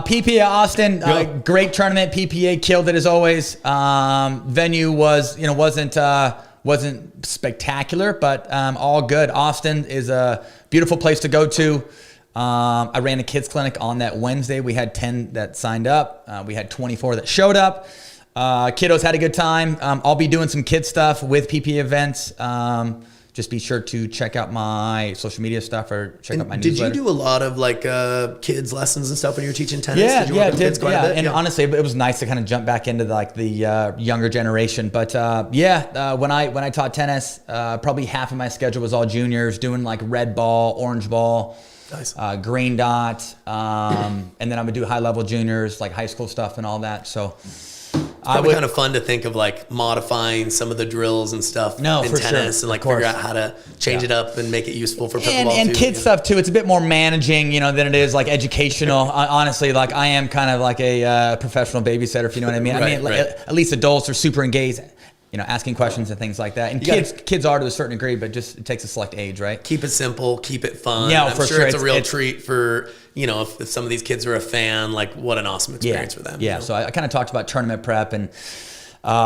PPA Austin, great tournament. PPA killed it as always. Venue was, wasn't spectacular, but all good. Austin is a beautiful place to go to. I ran a kids clinic on that Wednesday. We had 10 that signed up. We had 24 that showed up. Kiddos had a good time. I'll be doing some kid stuff with PPA events. Just be sure to check out my social media stuff or check out my newsletter. Did you do a lot of like kids lessons and stuff when you were teaching tennis? Yeah, and honestly, it was nice to kind of jump back into the younger generation. But when I taught tennis, probably half of my schedule was all juniors doing like red ball, orange ball, nice. Green dot, and then I would do high level juniors, like high school stuff and all that. So. It's probably kind of fun to think of like modifying some of the drills and stuff in tennis and like figure out how to change it up and make it useful for pickleball and kid stuff too. It's a bit more managing, than it is like educational. Honestly, like I am kind of like a professional babysitter, if you know what I mean. At least adults are super engaged, asking questions and things like that. And kids are to a certain degree, but just it takes a select age, right? Keep it simple, keep it fun. Yeah, I'm sure it's a real treat for, if some of these kids are a fan, like what an awesome experience for them. Yeah, so I kind of talked about tournament prep and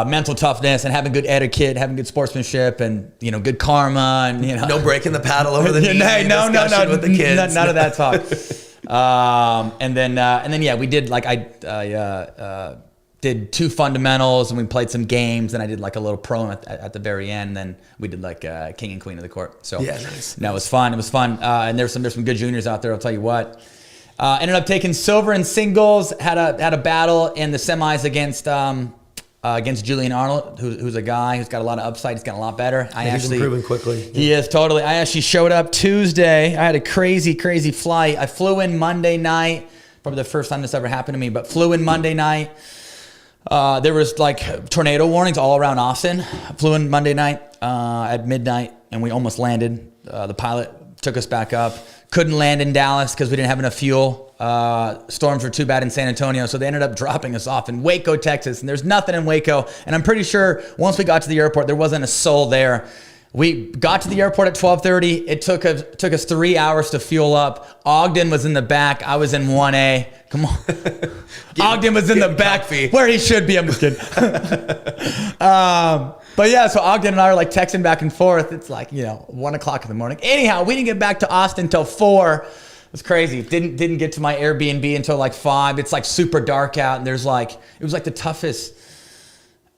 mental toughness and having good etiquette, having good sportsmanship and, good karma and, No breaking the paddle over the knee. No, with the kids. None of that talk. And then we did like I did 2 fundamentals and we played some games and I did like a little pro at the very end. And then we did like king and queen of the court. So nice. That was fun. It was fun. And there's some good juniors out there. I'll tell you what. Ended up taking silver in singles. Had a battle in the semis against Julian Arnold, who's a guy who's got a lot of upside. He's gotten a lot better. He's improving quickly. He is totally. I actually showed up Tuesday. I had a crazy flight. I flew in Monday night. Probably the first time this ever happened to me, but flew in Monday night. There was like tornado warnings all around Austin. I flew in Monday night at midnight, and we almost landed. The pilot took us back up. Couldn't land in Dallas because we didn't have enough fuel. Storms were too bad in San Antonio, so they ended up dropping us off in Waco, Texas. And there's nothing in Waco. And I'm pretty sure once we got to the airport, there wasn't a soul there. We got to the airport at 12:30. It took us 3 hours to fuel up. Ogden was in the back. I was in 1A. Come on. Ogden was in the back where he should be. I'm just kidding. But yeah, so Ogden and I are like texting back and forth. It's like, 1 o'clock in the morning. Anyhow, we didn't get back to Austin until 4. It was crazy. Didn't get to my Airbnb until like 5. It's like super dark out and it was like the toughest.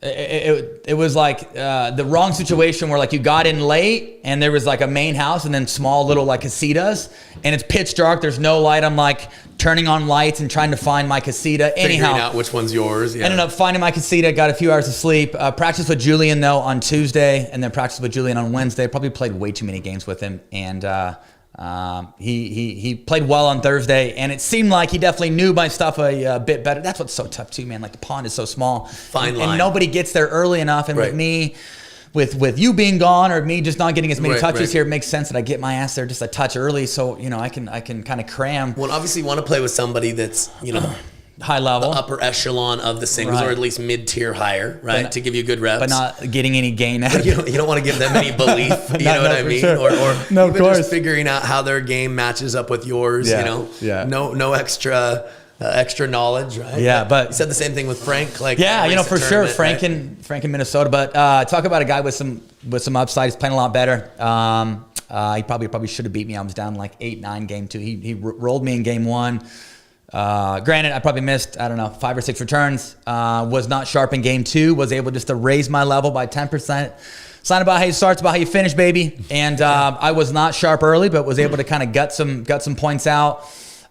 It was like the wrong situation where like you got in late and there was like a main house and then small little like casitas and it's pitch dark. There's no light. I'm like turning on lights and trying to find my casita. Anyhow, figuring out which one's yours. Yeah. Ended up finding my casita. Got a few hours of sleep. Practiced with Julian though on Tuesday and then practiced with Julian on Wednesday. Probably played way too many games with him and he played well on Thursday, and it seemed like he definitely knew my stuff a bit better. That's what's so tough too, man. Like the pond is so small, fine line, and nobody gets there early enough. And with me, with you being gone or me just not getting as many touches here, it makes sense that I get my ass there just a touch early, so I can kind of cram. Well, obviously, you want to play with somebody that's high level, the upper echelon of the singles, or at least mid-tier higher, right? To give you good reps, but not getting any gain out of it. You don't want to give them any belief, you know what I mean? Sure. Or no, even just figuring out how their game matches up with yours, no extra knowledge, right? Yeah, but you said the same thing with Frank, for sure, Frank in Minnesota. But talk about a guy with some upside. He's playing a lot better. He probably should have beat me. I was down like 8-9 game 2. He rolled me in game 1. Granted, I probably missed, 5 or 6 returns. Was not sharp in game 2. Was able just to raise my level by 10%. It's not about how you start, it's about how you finish, baby. And I was not sharp early, but was able to kind of gut some points out.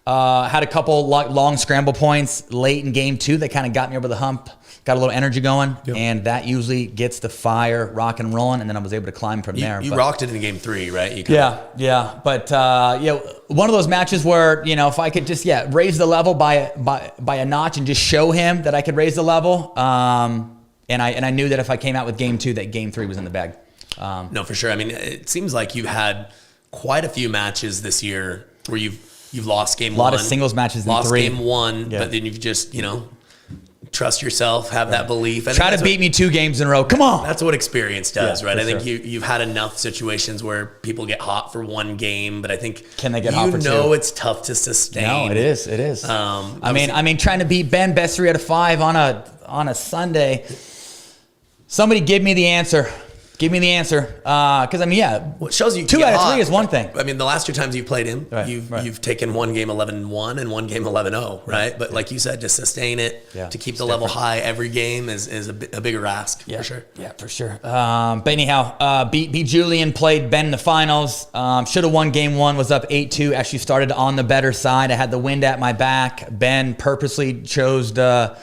Had a couple long scramble points late in game 2 that kind of got me over the hump. Got a little energy going, and that usually gets the fire rocking and rolling, and then I was able to climb from there. You rocked it in game 3, right? Yeah. But one of those matches where if I could just raise the level by a notch and just show him that I could raise the level, and I knew that if I came out with game 2, that game 3 was in the bag. No, for sure. I mean, it seems like you've had quite a few matches this year where you've lost game 1. A lot of singles matches in 3. Lost game 1, but then you've just trust yourself, have that belief. Try to beat me 2 games in a row. Come on. That's what experience does, right? I think sure. you've had enough situations where people get hot for 1 game, but I think can they get hot for 2? It's tough to sustain. No, it is. It is. I mean, trying to beat Ben best 3 out of 5 on a Sunday. Somebody give me the answer. Give me the answer. Because, I mean, yeah. Well, it shows you 2 out of 3 is one thing. I mean, the last 2 times you've played him, you've taken 1 game 11-1 and 1 game 11-0, right? But like you said, to sustain it, to keep the level high every game is a bigger ask, for sure. Yeah, for sure. But anyhow, beat Julian, played Ben in the finals. Should have won game 1, was up 8-2. Actually started on the better side. I had the wind at my back. Ben purposely chose the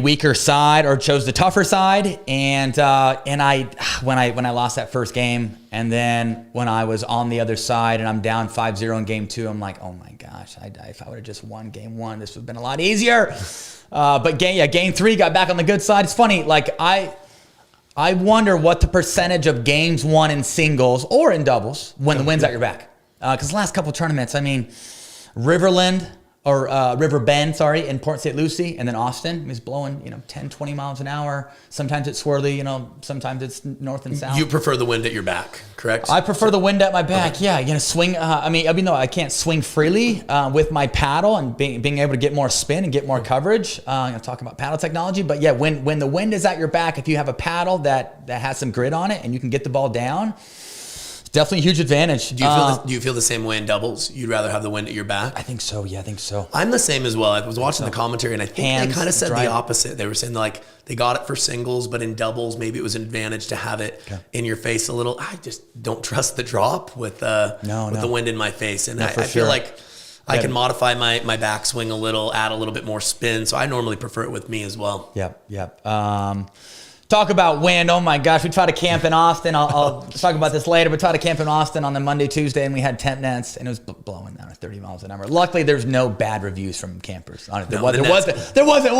weaker side, or chose the tougher side, and I when I lost that first game, and then when I was on the other side and I'm down 5-0 in game 2, I'm like, oh my gosh, if I would have just won game 1, this would have been a lot easier. But game 3, got back on the good side. It's funny, like I wonder what the percentage of games won in singles or in doubles when the wind's at your back, because the last couple of tournaments, I mean, River Bend, in Port St. Lucie, and then Austin is blowing, 10, 20 miles an hour. Sometimes it's swirly, sometimes it's north and south. You prefer the wind at your back, correct? I prefer the wind at my back. Okay. Yeah, swing. Even though I can't swing freely with my paddle and being able to get more spin and get more coverage, talking about paddle technology. But yeah, when the wind is at your back, if you have a paddle that has some grit on it and you can get the ball down, definitely a huge advantage. Do you feel the same way in doubles? You'd rather have the wind at your back? I think so. Yeah, I think so. I'm the same as well. I was watching the commentary, and I think they kind of said the opposite. They were saying like they got it for singles, but in doubles, maybe it was an advantage to have it in your face a little. I just don't trust the drop with the wind in my face, and I feel like I can modify my backswing a little, add a little bit more spin. So I normally prefer it with me as well. Yep. Talk about wind. Oh my gosh, we tried to camp in Austin. I'll talk about this later, but tried to camp in Austin on the Monday, Tuesday, and we had temp nets, and it was blowing down at 30 miles an hour. Luckily, there's no bad reviews from campers on it. There wasn't one. There wasn't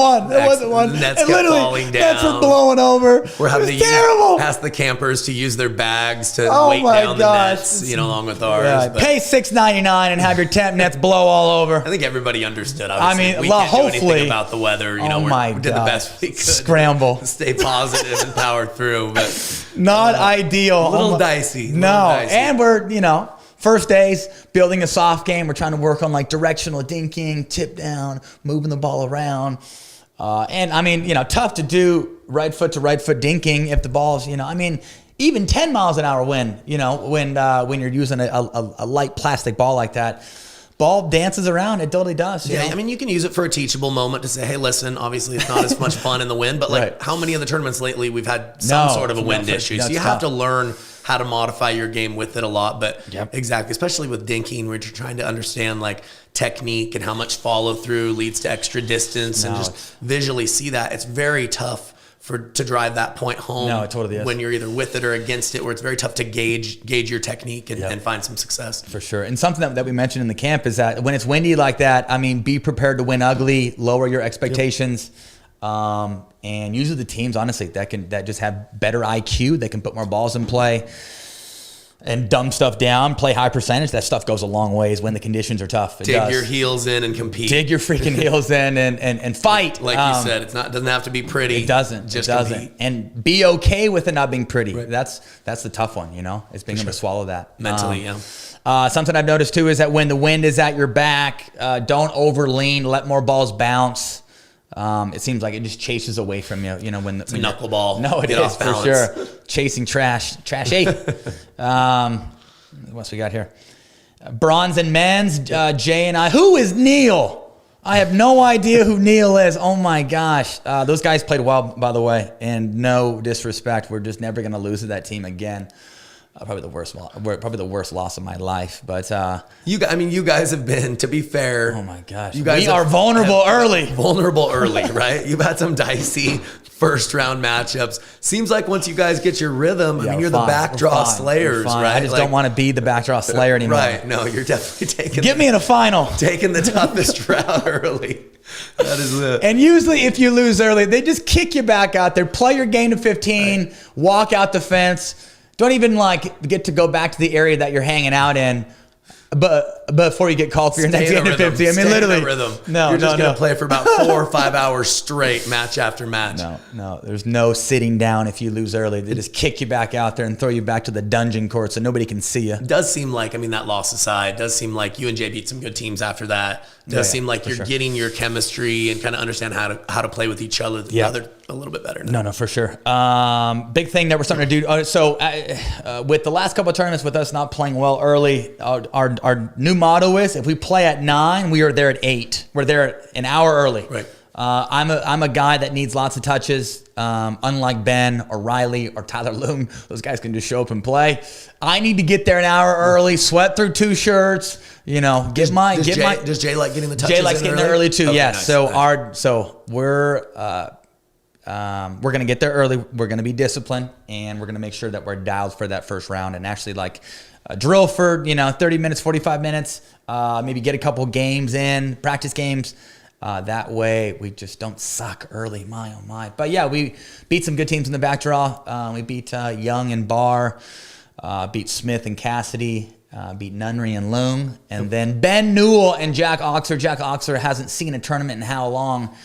one. The nets kept falling down. Nets were blowing over. We're having to ask the campers to use their bags to weight down the nets, along with ours. Yeah. Pay $6.99 and have your temp nets blow all over. I think everybody understood. Obviously. We can't do anything about the weather. We did the best we could. Scramble. Stay positive and power through, but not ideal. A little dicey. And we're, first days building a soft game. We're trying to work on like directional dinking, tip down, moving the ball around. And I mean, tough to do right foot to right foot dinking if the ball's, even 10 miles an hour wind, when you're using a light plastic ball like that. Ball dances around. It totally does. Yeah, I mean, you can use it for a teachable moment to say, hey, listen, obviously it's not as much fun in the wind, but how many of the tournaments lately we've had some sort of a wind issue. So you have to learn how to modify your game with it a lot. But exactly, especially with dinking, where you're trying to understand like technique and how much follow through leads to extra distance and just visually see that. It's very tough to drive that point home. No, it totally is. When you're either with it or against it, where it's very tough to gauge your technique and find some success. For sure. And something that we mentioned in the camp is that when it's windy like that, be prepared to win ugly, lower your expectations. And usually the teams, honestly, that just have better IQ, they can put more balls in play and dumb stuff down, play high percentage. That stuff goes a long ways when the conditions are tough. Dig your heels in and compete. Dig your freaking heels in and fight. Like you said, doesn't have to be pretty. It doesn't. Just compete. And be okay with it not being pretty. Right. That's the tough one, It's being able to swallow that. Mentally, something I've noticed too is that when the wind is at your back, don't overlean, let more balls bounce. It seems like it just chases away from you, when it's a knuckleball. No, it is for sure. Chasing trash 8. What else we got here? Bronze and men's, Jay and I. Who is Neil? I have no idea who Neil is. Oh my gosh. Those guys played well, by the way, and no disrespect. We're just never going to lose to that team again. Probably the worst loss of my life, but you guys have been, to be fair. Oh my gosh, we are vulnerable early, right? You've had some dicey first round matchups. Seems like once you guys get your rhythm, you're the backdraw slayers, right? I just don't want to be the backdraw slayer anymore. Right? No, you're definitely taking. Get me in a final. Taking the toughest route early. That is it. And usually, if you lose early, they just kick you back out there, play your game to 15, walk out the fence. Don't even get to go back to the area that you're hanging out in. But before you get called for your next 50. I mean, literally. No, you're just going to play for about 4 or 5 hours straight, match after match. No. There's no sitting down if you lose early. They just kick you back out there and throw you back to the dungeon court so nobody can see you. It does seem like, I mean, that loss aside, does seem like you and Jay beat some good teams after that. Does seem like you're getting your chemistry and kind of understand how to play with each other a little bit better now. No, for sure. Big thing that we're starting to do. With the last couple of tournaments, with us not playing well early, our new motto is if we play at 9, we are there at 8. We're there an hour early. Right. I'm a guy that needs lots of touches. Unlike Ben or Riley or Tyler Loom, those guys can just show up and play. I need to get there an hour early, sweat through 2 shirts. Does Jay like getting the touches? Jay likes getting there early too. Okay, yes. Nice. So we're gonna get there early. We're gonna be disciplined, and we're gonna make sure that we're dialed for that first round, and actually drill for 30 minutes, 45 minutes. Maybe get a couple games in, practice games. That way we just don't suck early. My oh my. But yeah, we beat some good teams in the back draw. We beat Young and Barr, beat Smith and Cassidy, beat Nunnery and Loom, and then Ben Newell and Jack Oxer. Jack Oxer hasn't seen a tournament in how long.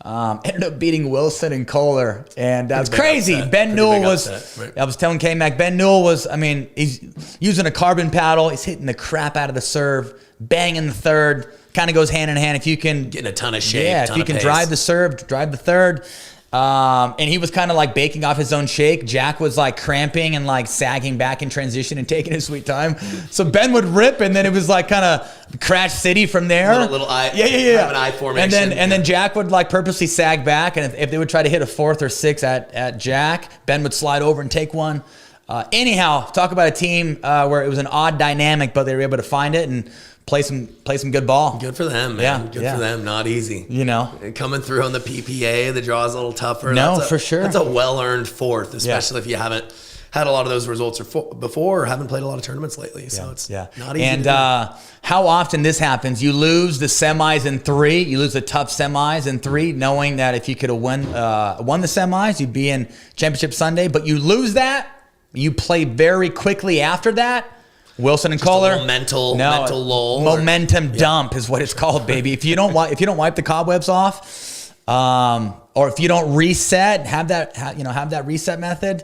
Ended up beating Wilson and Kohler, and that was crazy. Upset. Ben Newell was, right. I was telling K-Mac, Ben Newell was, he's using a carbon paddle. He's hitting the crap out of the serve, banging the third, kind of goes hand in hand. If you can get in a ton of shape, if you can drive the serve, drive the third. And he was kind of baking off his own shake. Jack was cramping and sagging back in transition and taking his sweet time. So Ben would rip, and then it was kind of Crash City from there. Little eye, yeah. An eye formation. And then Jack would purposely sag back, and if they would try to hit a 4th or 6th at Jack, Ben would slide over and take one. Anyhow, talk about a team where it was an odd dynamic, but they were able to find it and play some good ball. Good for them, man. Good for them. Not easy. Coming through on the PPA, the draw is a little tougher. For sure. That's a well-earned 4th, especially if you haven't had a lot of those results before or haven't played a lot of tournaments lately. So it's not easy. And how often this happens, you lose the semis in 3, you lose the tough semis in 3, knowing that if you could have won the semis, you'd be in Championship Sunday, but you lose that, you play very quickly after that. Wilson and Kohler, mental lull, momentum dump is what it's called, baby. If you don't wipe the cobwebs off, or if you don't reset, have that reset method.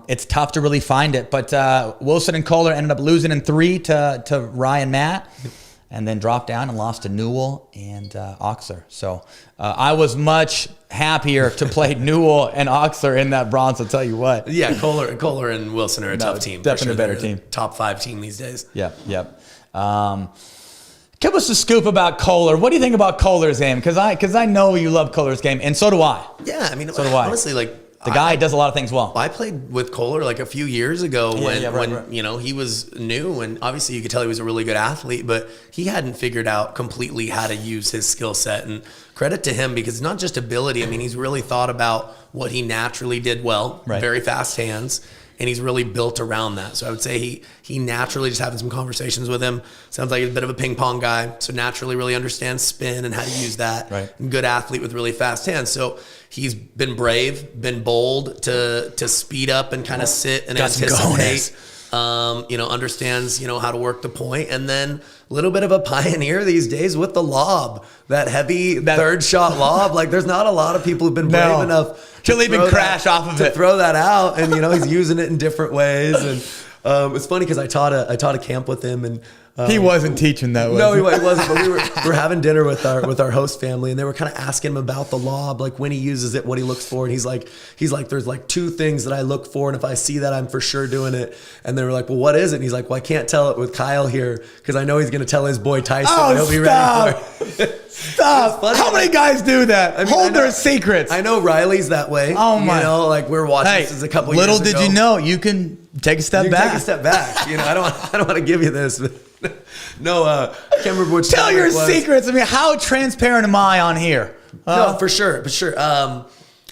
It's tough to really find it. But Wilson and Kohler ended up losing in 3 to Ryan Matt, and then dropped down and lost to Newell and Oxer. So I was much happier to play Newell and Oxer in that bronze, I'll tell you what. Yeah, Kohler and Wilson are a tough team. Definitely a better team. Top 5 team these days. Yep. Give us a scoop about Kohler. What do you think about Kohler's game? Because I know you love Kohler's game, and so do I. Yeah, I mean, so do I. Honestly, the guy does a lot of things well. I played with Kohler a few years ago when he was new, and obviously you could tell he was a really good athlete, but he hadn't figured out completely how to use his skill set. And credit to him, because it's not just ability. I mean, he's really thought about what he naturally did well, very fast hands, and he's really built around that. So I would say he naturally, just having some conversations with him, sounds like he's a bit of a ping pong guy, so naturally really understands spin and how to use that. Right. Good athlete with really fast hands. So he's been brave, been bold to speed up and kind of sit and anticipate. Understands, how to work the point, and then a little bit of a pioneer these days with the lob, that heavy third shot lob. There's not a lot of people who've been brave enough to even crash off of it, to throw that out, and he's using it in different ways. And it's funny because I taught a camp with him, and he wasn't teaching that way. No, he wasn't. But we were having dinner with our host family, and they were kind of asking him about the lob, when he uses it, what he looks for. And he's like, there's 2 things that I look for, and if I see that, I'm for sure doing it. And they were like, well, what is it? And he's like, well, I can't tell it with Kyle here because I know he's going to tell his boy Tyson. Oh, he'll be ready for it. Stop! How many guys do that? Hold their secrets. I know Riley's that way. Oh my! We were watching this a couple years ago. Little did you know, you can take a step back. Take a step back. I don't want to give you this, but. No, I can't remember which. Tell your secrets. I mean, how transparent am I on here? No, for sure.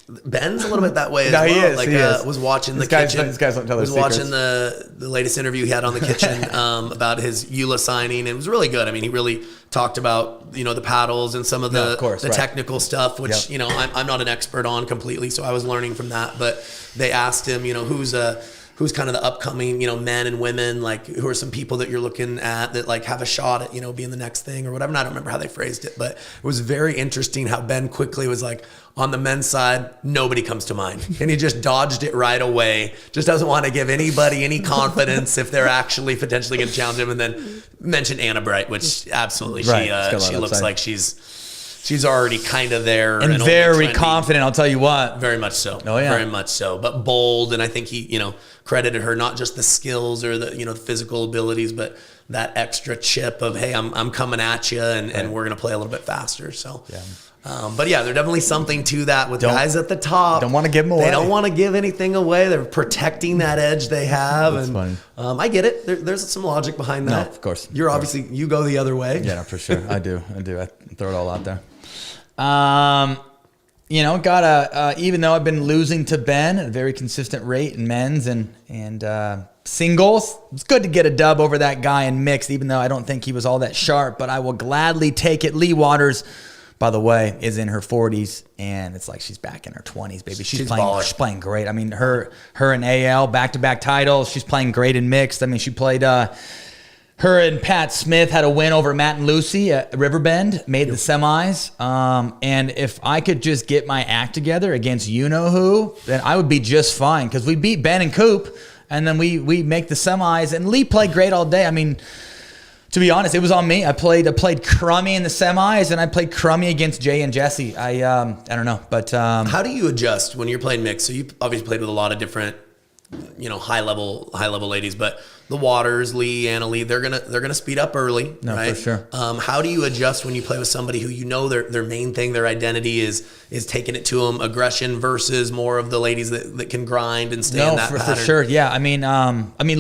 Ben's a little bit that way as well. He is. Was watching the kitchen. These guys don't tell their secrets. Watching the latest interview he had on the kitchen about his EULA signing. It was really good. I mean, he really talked about the paddles and some of the technical stuff, which I'm not an expert on completely, so I was learning from that. But they asked him, who's a who's kind of the upcoming, men and women, like who are some people that you're looking at that like have a shot at, being the next thing or whatever. And I don't remember how they phrased it, but it was very interesting how Ben quickly was like, on the men's side, nobody comes to mind. And he just dodged it right away. Just doesn't want to give anybody any confidence if they're actually potentially going to challenge him. And then mentioned Anna Bright, which absolutely she looks like she's already kind of there. And very confident, I'll tell you what. Very much so. Oh, yeah. Very much so. But bold. And I think he, credited her not just the skills or the, the physical abilities, but that extra chip of, hey, I'm coming at you and we're going to play a little bit faster. So, yeah. But yeah, there's definitely something to that with guys at the top. Don't want to give them away. They don't want to give anything away. They're protecting that edge they have. That's funny. I get it. There's some logic behind that. No, of course. You're obviously, you go the other way. Yeah, no, for sure. I do. I throw it all out there. Even though I've been losing to Ben at a very consistent rate in men's and singles, it's good to get a dub over that guy in mixed, even though I don't think he was all that sharp, but I will gladly take it. Lee Waters, by the way, is in her 40s, and it's like she's back in her 20s, baby. She's playing great. I mean, her and AL, back-to-back titles. She's playing great in mixed. I mean, she played... her and Pat Smith had a win over Matt and Lucy at Riverbend, made the semis. And if I could just get my act together against you-know-who, then I would be just fine, because we beat Ben and Coop, and then we make the semis. And Lee played great all day. I mean... To be honest, it was on me. I played crummy in the semis, and I played crummy against Jay and Jesse. I don't know, but how do you adjust when you're playing mixed? So you obviously played with a lot of different, high level ladies, but the Waters, Lee, Anna Lee, they're gonna speed up early, right? For sure. How do you adjust when you play with somebody who their main thing, their identity is taking it to them, aggression versus more of the ladies that can grind and stay in that pattern? For sure. Yeah, I mean,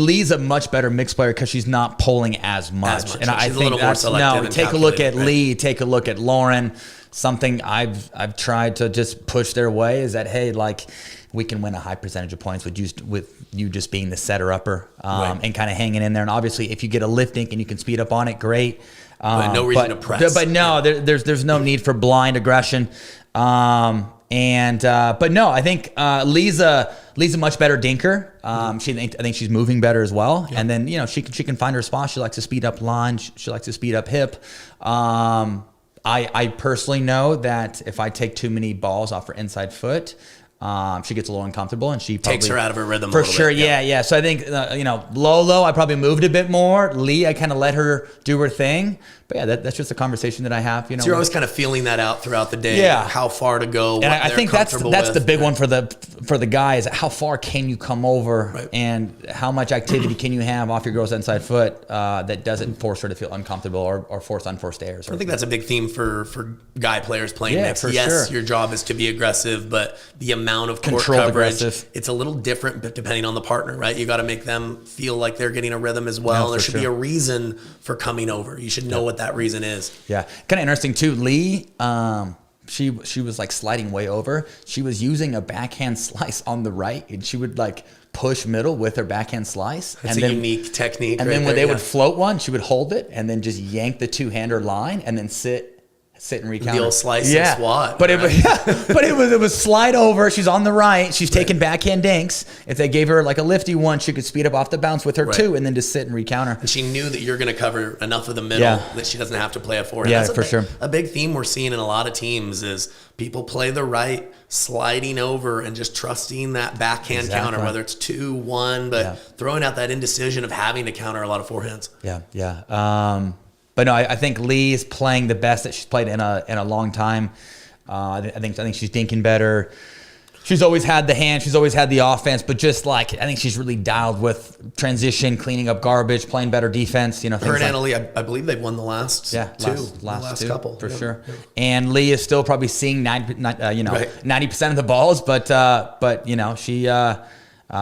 Lee's a much better mixed player because she's not pulling as much. And I think that's take a look at Lee, take a look at Lauren. Something I've tried to just push their way is that, hey, like, we can win a high percentage of points with you just being the setter-upper and kind of hanging in there. And obviously, if you get a lifting and you can speed up on it, great. But no reason to press. But no, there's no need for blind aggression. But no, I think Lee's a much better dinker. I think she's moving better as well. Yeah. And then she can find her spot. She likes to speed up lunge. She likes to speed up hip. I personally know that if I take too many balls off her inside foot, she gets a little uncomfortable, and she probably takes her out of her rhythm for sure. Yeah. So I think Lolo, I probably moved a bit more. Lee, I kind of let her do her thing. But yeah, that's just a conversation that I have. So you're always kind of feeling that out throughout the day. Yeah, how far to go. And I think that's the big one for the guys. How far can you come over, and how much activity can you have off your girl's inside foot that doesn't force her to feel uncomfortable or force unforced errors. I think that's a big theme for guy players playing mixed. Yes, your job is to be aggressive, but the amount of court coverage, it's a little different depending on the partner, right? You got to make them feel like they're getting a rhythm as well. There should be a reason for coming over. You should know what that reason is. Yeah, kind of interesting too. Lee, she was like sliding way over. She was using a backhand slice on the right, and she would like push middle with her backhand slice. That's a unique technique. And then when they would float one, she would hold it and then just yank the two-hander line and then sit and recounter. The old slice and swat. But it was slide over. She's on the right. She's taking backhand dinks. If they gave her like a lifty one, she could speed up off the bounce with her too, and then just sit and recounter. And she knew that you're going to cover enough of the middle that she doesn't have to play a forehand. Yeah, for sure. A big theme we're seeing in a lot of teams is people play the right, sliding over and just trusting that backhand counter, whether it's 2-1, but throwing out that indecision of having to counter a lot of forehands. Yeah. But no, I think Lee is playing the best that she's played in a long time. I think she's dinking better. She's always had the hand. She's always had the offense. But just I think she's really dialed with transition, cleaning up garbage, playing better defense. Her and Anna Lee, I believe they've won the last two couple for sure. And Lee is still probably seeing 90% of the balls, but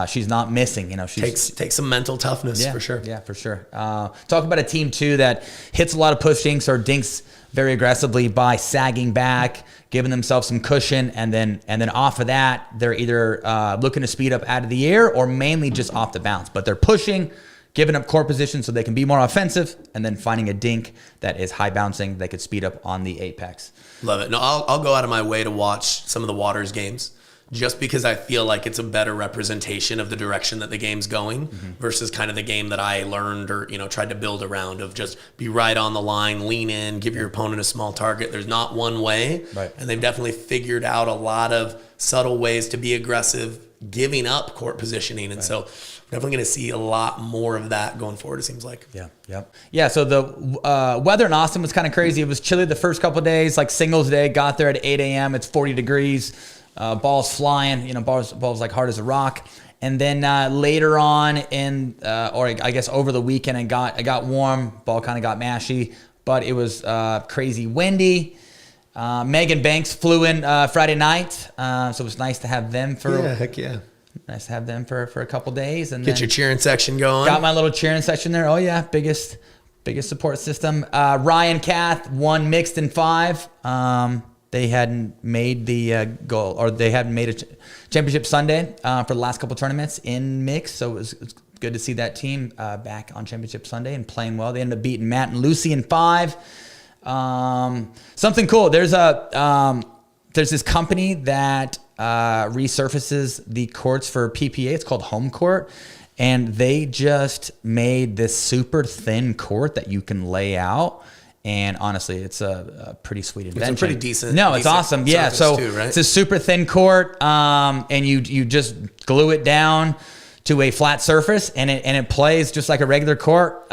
she's not missing. She takes some mental toughness for sure. Yeah, for sure. Talk about a team too that hits a lot of push dinks or dinks very aggressively by sagging back, giving themselves some cushion, and then off of that, they're either looking to speed up out of the air or mainly just off the bounce. But they're pushing, giving up core position so they can be more offensive, and then finding a dink that is high bouncing that could speed up on the apex. Love it. No, I'll go out of my way to watch some of the Waters games. just because I feel like it's a better representation of the direction that the game's going versus kind of the game that I learned or, tried to build around of just be right on the line, lean in, give your opponent a small target. There's not one way. Right. And they've definitely figured out a lot of subtle ways to be aggressive, giving up court positioning. And so definitely going to see a lot more of that going forward, it seems like. Yeah. Yep. Yeah. So the weather in Austin was kind of crazy. It was chilly the first couple of days, like singles day, got there at 8 a.m. It's 40 degrees. Balls flying, balls like hard as a rock. And then later on or I guess over the weekend, it got warm. Ball kind of got mashy, but it was crazy windy. Megan Banks flew in Friday night, so it was nice to have them for. Yeah, heck yeah. Nice to have them for a couple days, and get your cheering section going. Got my little cheering section there. Oh yeah, biggest support system. Ryan Kath won mixed in 5. They hadn't made the goal, or they hadn't made a championship Sunday for the last couple tournaments in mixed. So it's good to see that team back on championship Sunday and playing well. They ended up beating Matt and Lucy in 5. Something cool. There's this company that resurfaces the courts for PPA. It's called Home Court. And they just made this super thin court that you can lay out. And honestly, it's a pretty sweet invention. It's a pretty decent. No, it's awesome. Yeah, so too, right? It's a super thin court, and you just glue it down to a flat surface, and it plays just like a regular court,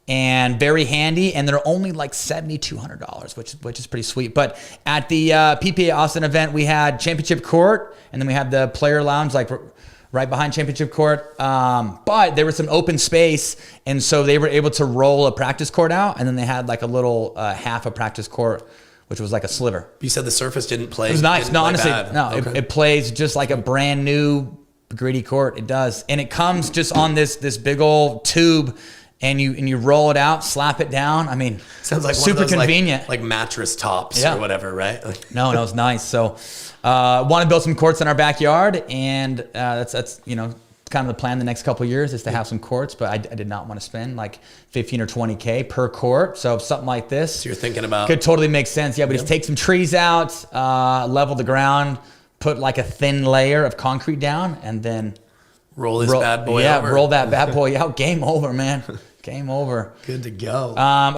and very handy. And they're only like $7,200, which is pretty sweet. But at the PPA Austin event, we had championship court, and then we had the player lounge, like right behind championship court. But there was some open space, and so they were able to roll a practice court out, and then they had like a little half a practice court, which was like a sliver. You said the surface didn't play. It was nice. No, honestly, bad. no, Okay. it plays just like a brand new gritty court. It does, and it comes just on this big old tube. And you roll it out, slap it down. I mean, sounds like super one of those, convenient, like mattress tops or whatever, right? No, it was nice. So, want to build some courts in our backyard, and that's kind of the plan the next couple of years is to have some courts. But I did not want to spend like 15 or 20K per court. So something like this, so you're thinking about, could totally make sense. Yeah, we just take some trees out, level the ground, put like a thin layer of concrete down, and then roll bad boy over. Roll that bad boy out. Game over, man. Game over. Good to go.